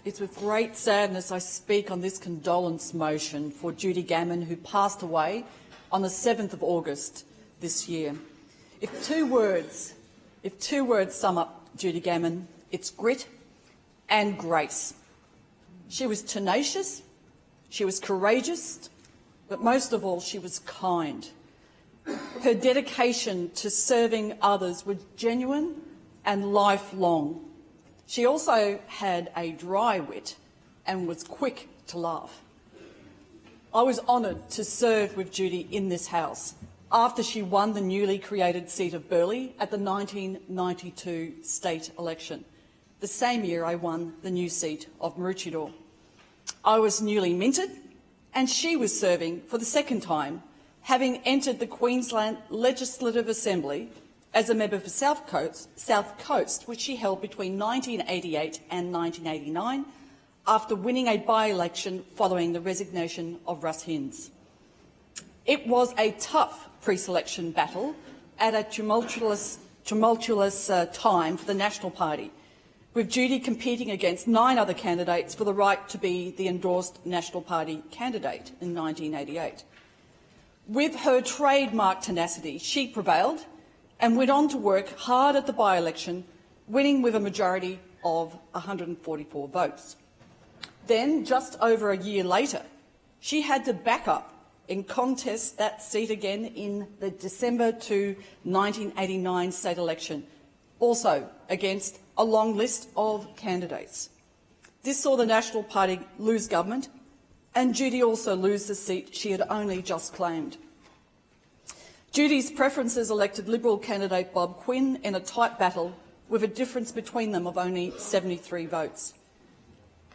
It's with great sadness I speak on this condolence motion for Judy Gamin, who passed away on the 7th of August this year. If two words sum up Judy Gamin, it's grit and grace. She was tenacious, she was courageous, but most of all, she was kind. Her dedication to serving others was genuine and lifelong. She also had a dry wit and was quick to laugh. I was honoured to serve with Judy in this House after she won the newly created seat of Burleigh at the 1992 state election, the same year I won the new seat of Maroochydore. I was newly minted and she was serving for the second time, having entered the Queensland Legislative Assembly as a member for South Coast, which she held between 1988 and 1989, after winning a by-election following the resignation of Russ Hinds. It was a tough pre-selection battle at a tumultuous time for the National Party, with Judy competing against 9 other candidates for the right to be the endorsed National Party candidate in 1988. With her trademark tenacity, she prevailed and went on to work hard at the by-election, winning with a majority of 144 votes. Then, just over a year later, she had to back up and contest that seat again in the December 1989 state election, also against a long list of candidates. This saw the National Party lose government and Judy also lose the seat she had only just claimed. Judy's preferences elected Liberal candidate Bob Quinn in a tight battle with a difference between them of only 73 votes.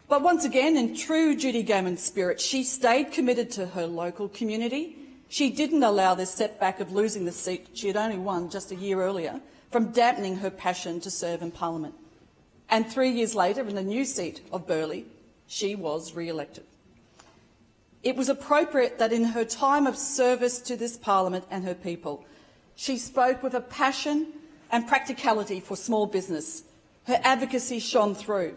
But once again, in true Judy Gamin spirit, she stayed committed to her local community. She didn't allow this setback of losing the seat she had only won just a year earlier from dampening her passion to serve in Parliament. And 3 years later, in the new seat of Burleigh, she was re-elected. It was appropriate that in her time of service to this Parliament and her people, she spoke with a passion and practicality for small business. Her advocacy shone through.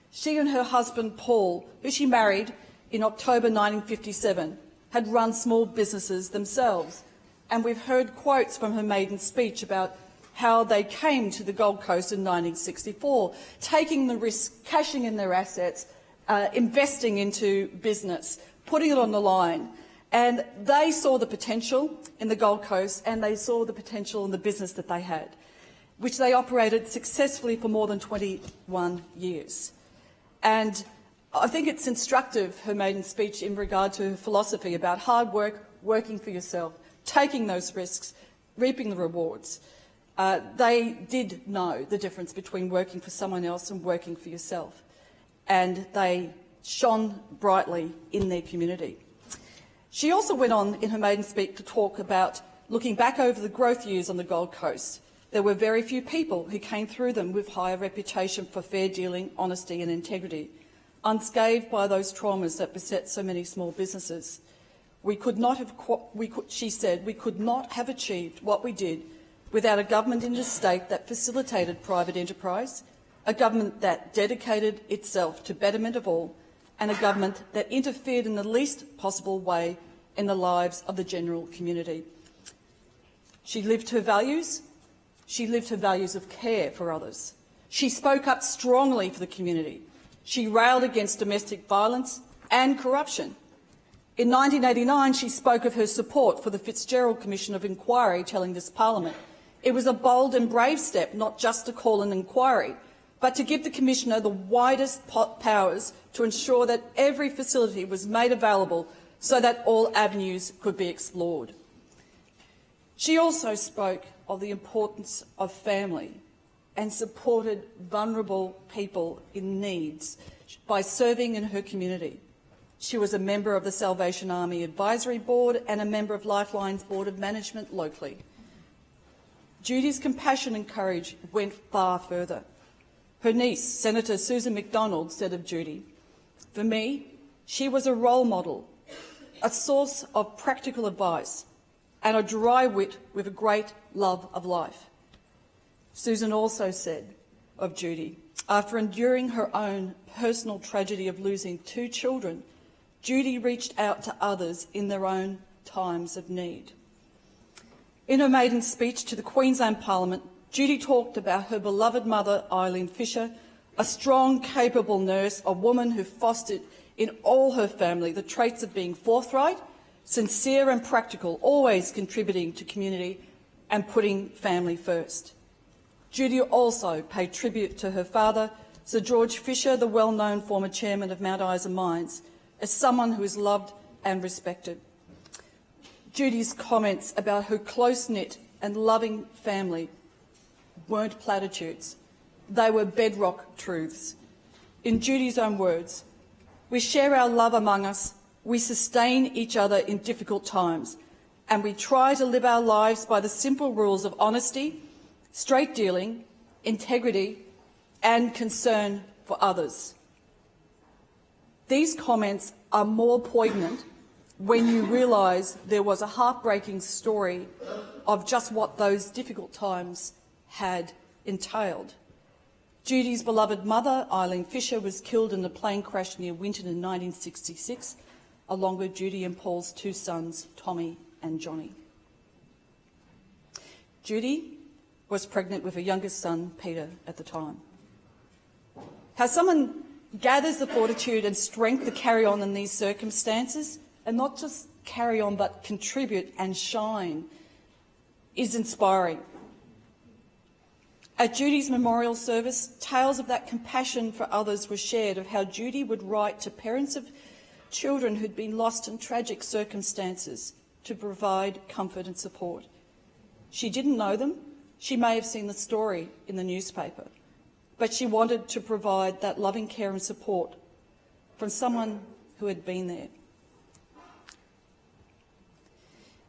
She and her husband Paul, who she married in October 1957, had run small businesses themselves, and we've heard quotes from her maiden speech about how they came to the Gold Coast in 1964, taking the risk, cashing in their assets, investing into business, putting it on the line. And they saw the potential in the Gold Coast and they saw the potential in the business that they had, which they operated successfully for more than 21 years. And I think it's instructive, her maiden speech, in regard to her philosophy about hard work, working for yourself, taking those risks, reaping the rewards. They did know the difference between working for someone else and working for yourself, and they shone brightly in their community. She also went on in her maiden speech to talk about looking back over the growth years on the Gold Coast. There were very few people who came through them with higher reputation for fair dealing, honesty and integrity, unscathed by those traumas that beset so many small businesses. She said, we could not have achieved what we did without a government in this state that facilitated private enterprise, a government that dedicated itself to betterment of all, and a government that interfered in the least possible way in the lives of the general community. She lived her values. She lived her values of care for others. She spoke up strongly for the community. She railed against domestic violence and corruption. In 1989, she spoke of her support for the Fitzgerald Commission of Inquiry, telling this Parliament it was a bold and brave step not just to call an inquiry, but to give the Commissioner the widest powers to ensure that every facility was made available so that all avenues could be explored. She also spoke of the importance of family and supported vulnerable people in needs by serving in her community. She was a member of the Salvation Army Advisory Board and a member of Lifeline's Board of Management locally. Judy's compassion and courage went far further. Her niece, Senator Susan McDonald, said of Judy, "For me, she was a role model, a source of practical advice, and a dry wit with a great love of life." Susan also said of Judy, After enduring her own personal tragedy of losing 2 children, Judy reached out to others in their own times of need. In her maiden speech to the Queensland Parliament, Judy talked about her beloved mother, Eileen Fisher, a strong, capable nurse, a woman who fostered in all her family the traits of being forthright, sincere and practical, always contributing to community and putting family first. Judy also paid tribute to her father, Sir George Fisher, the well-known former chairman of Mount Isa Mines, as someone who is loved and respected. Judy's comments about her close-knit and loving family weren't platitudes. They were bedrock truths. In Judy's own words, "We share our love among us, we sustain each other in difficult times, and we try to live our lives by the simple rules of honesty, straight dealing, integrity, and concern for others." These comments are more poignant when you realise there was a heartbreaking story of just what those difficult times had entailed. Judy's beloved mother, Eileen Fisher, was killed in a plane crash near Winton in 1966, along with Judy and Paul's 2 sons, Tommy and Johnny. Judy was pregnant with her youngest son, Peter, at the time. How someone gathers the fortitude and strength to carry on in these circumstances, and not just carry on but contribute and shine, is inspiring. At Judy's memorial service, tales of that compassion for others were shared, of how Judy would write to parents of children who'd been lost in tragic circumstances to provide comfort and support. She didn't know them. She may have seen the story in the newspaper, but she wanted to provide that loving care and support from someone who had been there.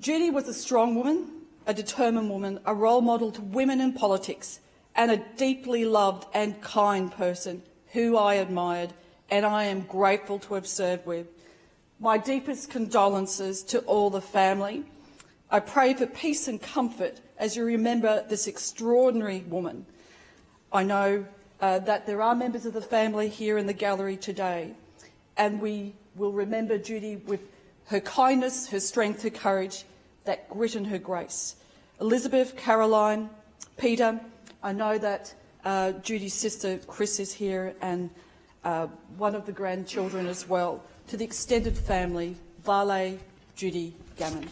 Judy was a strong woman, a determined woman, a role model to women in politics, and a deeply loved and kind person who I admired and I am grateful to have served with. My deepest condolences to all the family. I pray for peace and comfort as you remember this extraordinary woman. I know that there are members of the family here in the gallery today, and we will remember Judy with her kindness, her strength, her courage, that grit and her grace. Elizabeth, Caroline, Peter, I know that Judy's sister Chris is here, and one of the grandchildren as well. To the extended family, Vale, Judy, Gamin.